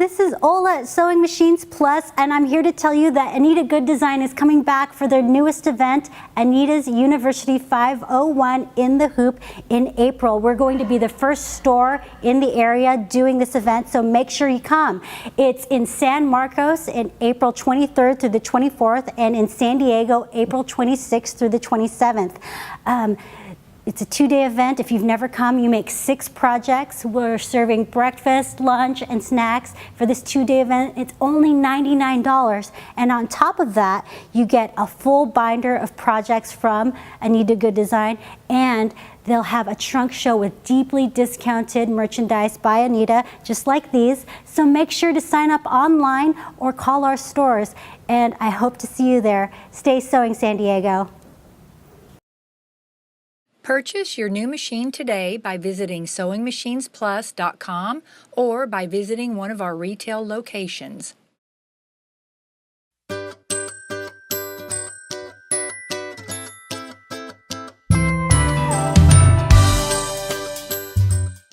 this is Ola at Sewing Machines Plus, and I'm here to tell you that Anita Goodesign is coming back for their newest event, Anita's University 501 in the Hoop, in April. We're going to be the first store in the area doing this event, so make sure you come. It's in San Marcos in April 23rd through the 24th, and in San Diego, April 26th through the 27th. It's a two-day event. If you've never come, you make 6 projects. We're serving breakfast, lunch, and snacks for this two-day event. It's only $99. And on top of that, you get a full binder of projects from Anita Goodesign, and they'll have a trunk show with deeply discounted merchandise by Anita, just like these. So make sure to sign up online or call our stores. And I hope to see you there. Stay sewing, San Diego. Purchase your new machine today by visiting SewingMachinesPlus.com or by visiting one of our retail locations.